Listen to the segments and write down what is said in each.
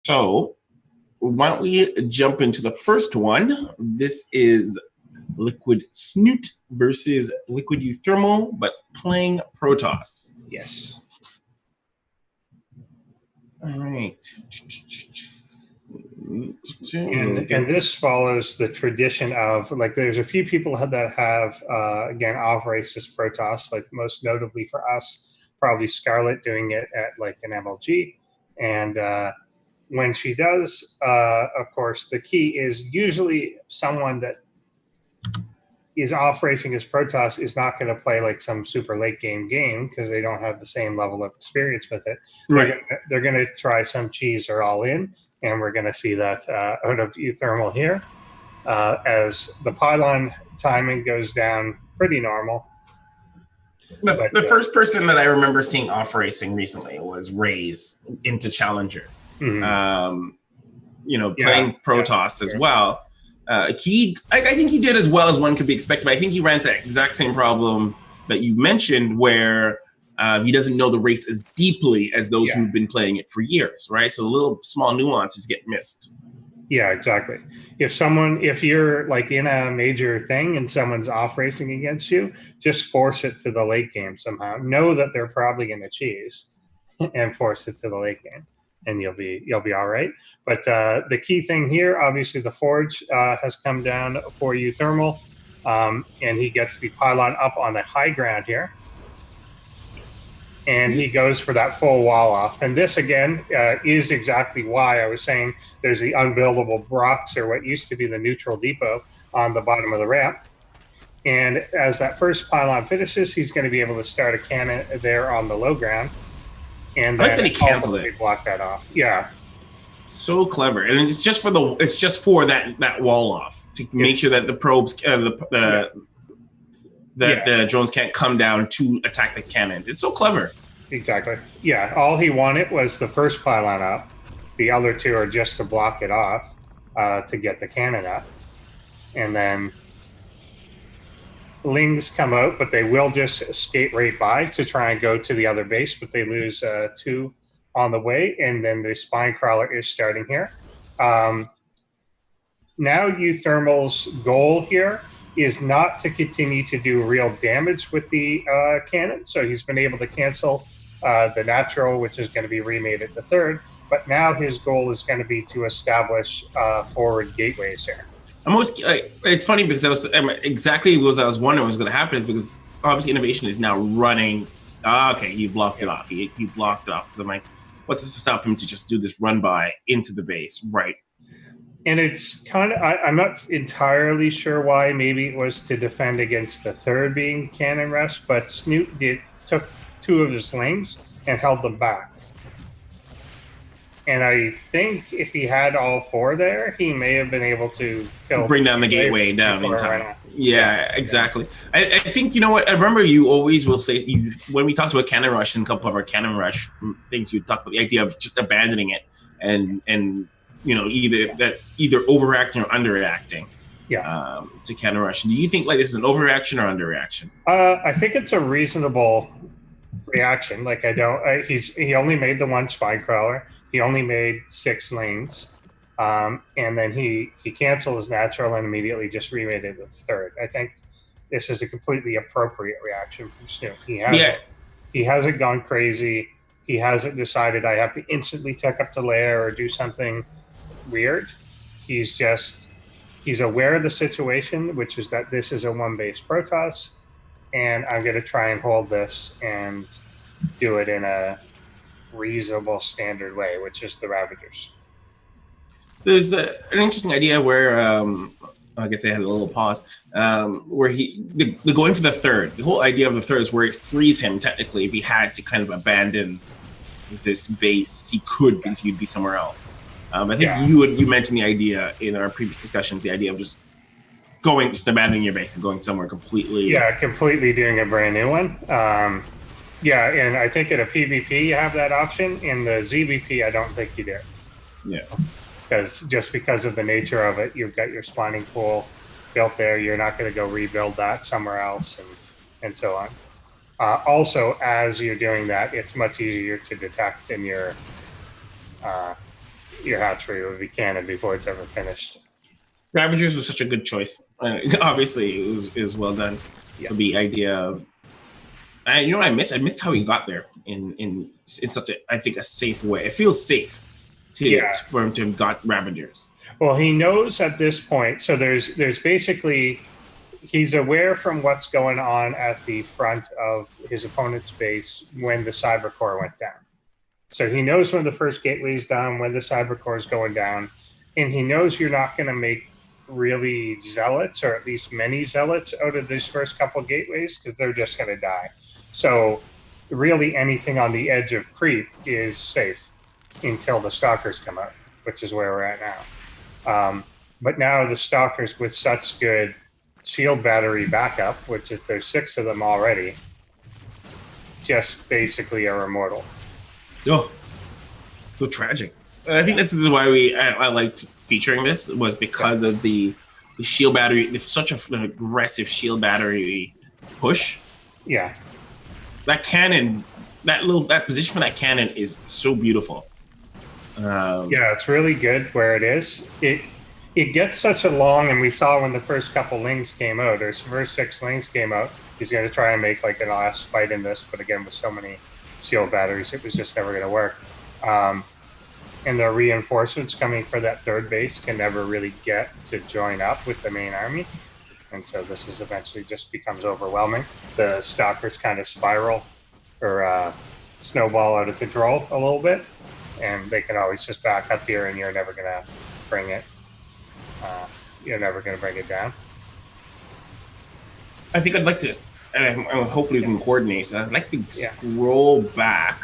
So why don't we jump into the first one? This is Liquid Snute versus Liquid uThermal, but playing Protoss. Yes. All right. And this follows the tradition of, like, there's a few people that have, again, off-racist Protoss, like most notably for us, probably Scarlet doing it at like an MLG. And when she does, of course, the key is usually someone that is off racing as Protoss is not going to play like some super late game because they don't have the same level of experience with it. Right. They're going to try some cheese or all in, and we're going to see that out of uThermal here as the pylon timing goes down pretty normal. The first person that I remember seeing off racing recently was Raze into Challenger. Mm-hmm. Playing Protoss as well. I think he did as well as one could be expected, but I think he ran into the exact same problem that you mentioned where he doesn't know the race as deeply as those who've been playing it for years, right? So the little small nuances get missed. Yeah, exactly. If you're like in a major thing and someone's off racing against you, just force it to the late game somehow. Know that they're probably going to cheese and force it to the late game. And you'll be all right. But the key thing here, obviously, the forge has come down for uThermal, and he gets the pylon up on the high ground here, and he goes for that full wall off. And this again is exactly why I was saying there's the unbuildable blocks, or what used to be the neutral depot, on the bottom of the ramp. And as that first pylon finishes, he's going to be able to start a cannon there on the low ground. And I like that he canceled it. Block that off. Yeah, so clever, and it's just for that wall off to make sure that the probes, the drones can't come down to attack the cannons. It's so clever. Exactly. Yeah, all he wanted was the first pylon up. The other two are just to block it off to get the cannon up, and then Lings come out, but they will just skate right by to try and go to the other base, but they lose 2 on the way, and then the spine crawler is starting here. Now uThermal's goal here is not to continue to do real damage with the cannon, so he's been able to cancel the natural, which is going to be remade at the third, but now his goal is going to be to establish forward gateways here. It's funny because exactly what I was wondering was going to happen is because obviously Innovation is now running. Okay, he blocked it off. He blocked it off. Because I'm like, what's this to stop him to just do this run by into the base? Right. And it's kind of, I'm not entirely sure why. Maybe it was to defend against the third being cannon rush, but Snute took 2 of his Lings and held them back. And I think if he had all 4 there, he may have been able to bring down the gateway down in time. Yeah, exactly. I think, you know what, I remember you always will say, when we talked about Cannon Rush and a couple of our Cannon Rush things, you talked about the idea of just abandoning it and either overreacting or underreacting to Cannon Rush. Do you think like this is an overreaction or underreaction? I think it's a reasonable reaction. Like he only made the 1 spine crawler. He only made 6 lanes, and then he canceled his natural and immediately just remade it the third. I think this is a completely appropriate reaction from Snute. He hasn't gone crazy. He hasn't decided I have to instantly tuck up the layer or do something weird. He's aware of the situation, which is that this is a 1-base Protoss, and I'm going to try and hold this and do it in a reasonable standard way, which is the Ravagers. There's an interesting idea where I guess they had a little pause where they're going for the third. The whole idea of the third is where it frees him technically if he had to kind of abandon this base. He could because he'd be somewhere else. I think you mentioned the idea in our previous discussions, the idea of just abandoning your base and going somewhere completely. Yeah, completely doing a brand new one. And I think in a PvP you have that option. In the ZVP, I don't think you do. Yeah. Because of the nature of it, you've got your spawning pool built there. You're not going to go rebuild that somewhere else and so on. Also, as you're doing that, it's much easier to detect in your your hatchery with a cannon before it's ever finished. Ravagers was such a good choice. Obviously, it was well done. Yeah. The idea of, you know what I missed? I missed how he got there in such a, I think, a safe way. It feels safe for him to have got Ravagers. Well, he knows at this point. So there's basically, he's aware from what's going on at the front of his opponent's base when the cyber core went down. So he knows when the first gateway is down, when the cyber core is going down, and he knows you're not going to make really zealots, or at least many zealots, out of these first couple gateways, because they're just going to die. So really anything on the edge of creep is safe until the stalkers come out, which is where we're at now. But now the stalkers with such good shield battery backup, which is there's 6 of them already, just basically are immortal. Oh, so tragic. I think this is why I liked featuring this, was because of the shield battery. Such an aggressive shield battery push. Yeah. That cannon, that position for that cannon is so beautiful. Yeah, it's really good where it is. It gets such a long, and we saw when the first couple lings came out, or first 6 lings came out, he's going to try and make like a last fight in this, but again, with so many shield batteries, it was just never going to work. And the reinforcements coming for that third base can never really get to join up with the main army. And so this is eventually just becomes overwhelming. The stalkers kind of spiral or snowball out of control a little bit, and they can always just back up here, and you're never going to bring it. You're never going to bring it down. I think I'd like to, and hopefully we can coordinate. So I'd like to scroll back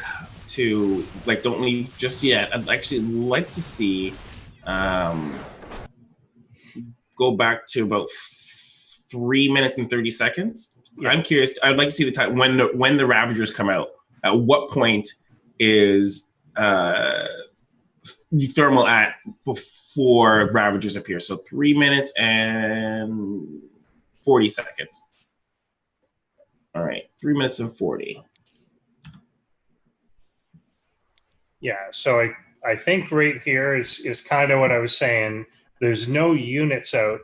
to, like, don't leave just yet. I'd actually like to see, go back to about 3 minutes and 30 seconds. Yeah. I'm curious. I'd like to see the time when the Ravagers come out. At what point is uThermal at before Ravagers appear? So 3 minutes and 40 seconds. All right, 3 minutes and 40. Yeah, so I think right here is kind of what I was saying. There's no units out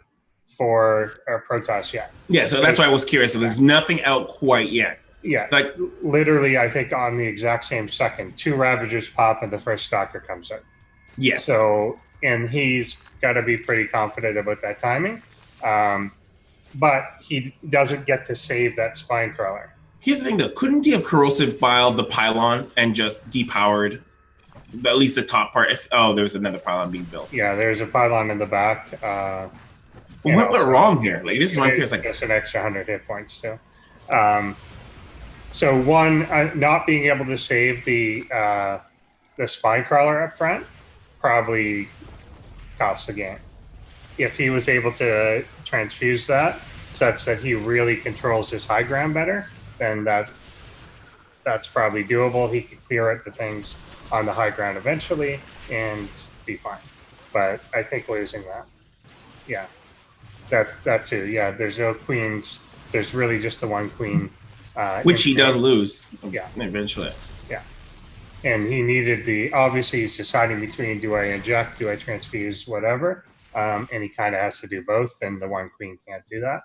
for our Protoss yet. Yeah, so that's why I was curious. So there's nothing out quite yet. Yeah, like literally, I think on the exact same second, 2 Ravagers pop and the first Stalker comes out. Yes. So, and he's got to be pretty confident about that timing. But he doesn't get to save that spine crawler. Here's the thing, though. Couldn't he have corrosive biled the pylon and just depowered at least the top part? There was another pylon being built. Yeah, there's a pylon in the back. What went wrong here? Like, this is one case, like, just an extra 100 hit points too. So one, not being able to save the spine crawler up front probably costs the game. If he was able to transfuse that such that he really controls his high ground better, then that's probably doable. He could clear out the things on the high ground eventually and be fine. But I think losing that, yeah, that too. Yeah, there's no queens. There's really just the one queen. Which he does lose. Yeah. Eventually. Yeah. And he needed obviously he's deciding between, do I inject, do I transfuse, whatever. And he kind of has to do both, and the one queen can't do that.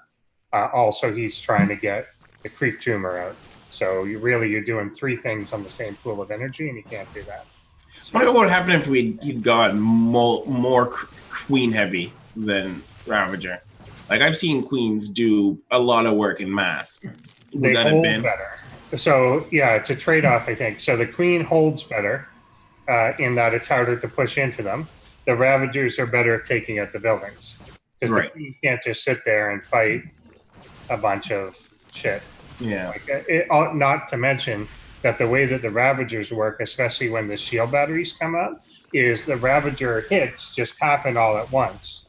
Also, he's trying to get the creep tumor out. So you're doing 3 things on the same pool of energy, and you can't do that. So, I wonder what would happen if he'd gotten more queen heavy than Ravager. Like, I've seen queens do a lot of work in mass. They hold better. So yeah, it's a trade-off, I think. So the queen holds better in that it's harder to push into them. The Ravagers are better at taking out the buildings. Because the queen can't just sit there and fight a bunch of shit. Yeah. Like, not to mention that the way that the Ravagers work, especially when the shield batteries come up, is the Ravager hits just happen all at once.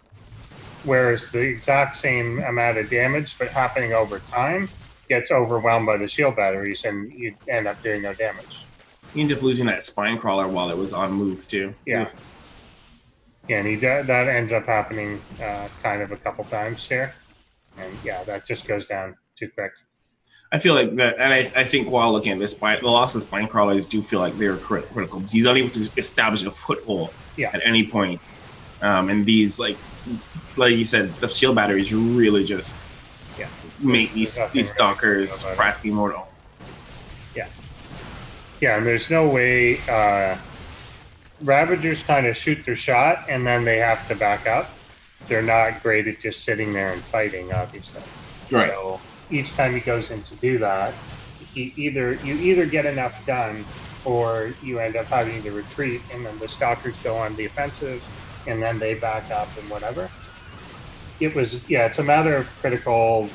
Whereas the exact same amount of damage, but happening over time, gets overwhelmed by the shield batteries, and you end up doing no damage. You end up losing that spine crawler while it was on move, too. Yeah. Yeah, and that ends up happening kind of a couple times here. And yeah, that just goes down too quick. I feel like that, and I think while looking at this, the loss of spine crawlers do feel like they're critical because he's unable to establish a foothold at any point. And these, like you said, the shield batteries really just make these stalkers practically mortal. Yeah, and there's no way Ravagers kind of shoot their shot and then they have to back up. They're not great at just sitting there and fighting, obviously. Right. So each time he goes in to do that, you either get enough done or you end up having to retreat, and then the stalkers go on the offensive and then they back up and whatever. It's a matter of critical,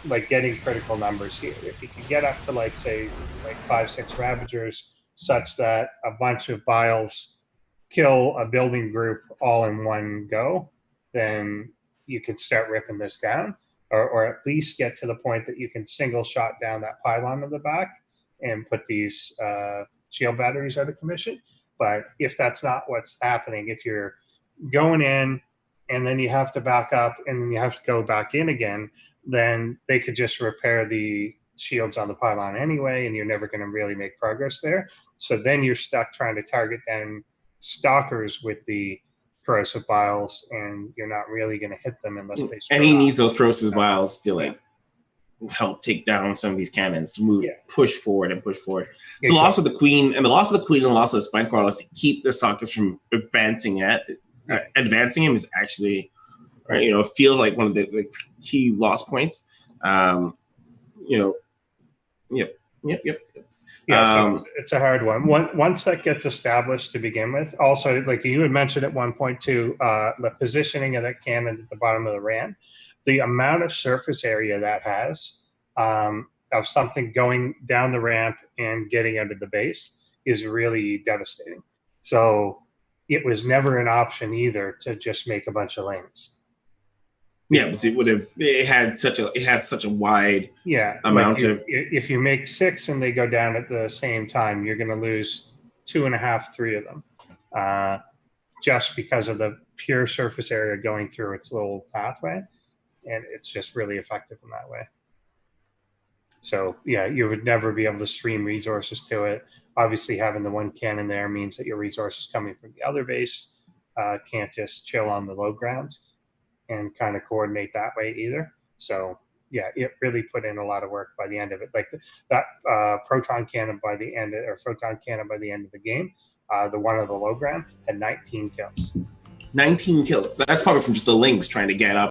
like getting critical numbers here. If you can get up to like 5-6 Ravagers such that a bunch of Biles kill a building group all in one go, then you can start ripping this down, or at least get to the point that you can single shot down that pylon in the back and put these shield batteries out of commission. But if that's not what's happening, if you're going in and then you have to back up and then you have to go back in again, then they could just repair the shields on the pylon anyway, and you're never going to really make progress there. So then you're stuck trying to target down stalkers with the corrosive vials, and you're not really going to hit them unless they. And he needs those corrosive vials to help take down some of these cannons to move, push forward. So the loss of the queen and the loss of the spine crawlers to keep the stalkers from advancing him is actually, it feels like one of the key loss points. Yep. Yeah, so it's a hard one. Once that gets established to begin with, also, like you had mentioned at one point too, the positioning of that cannon at the bottom of the ramp, the amount of surface area that has of something going down the ramp and getting out of the base is really devastating. So it was never an option either to just make a bunch of lanes. Yeah, because it had such a wide amount of. If you make 6 and they go down at the same time, you're going to lose 2.5, 3 of them, just because of the pure surface area going through its little pathway, and it's just really effective in that way. So you would never be able to stream resources to it. Obviously, having the one cannon there means that your resources coming from the other base can't just chill on the low ground and kind of coordinate that way either. So it really put in a lot of work by the end of it. Like that proton cannon by the end of the game, the one on the low ground had 19 kills. 19 kills. That's probably from just the Lynx trying to get up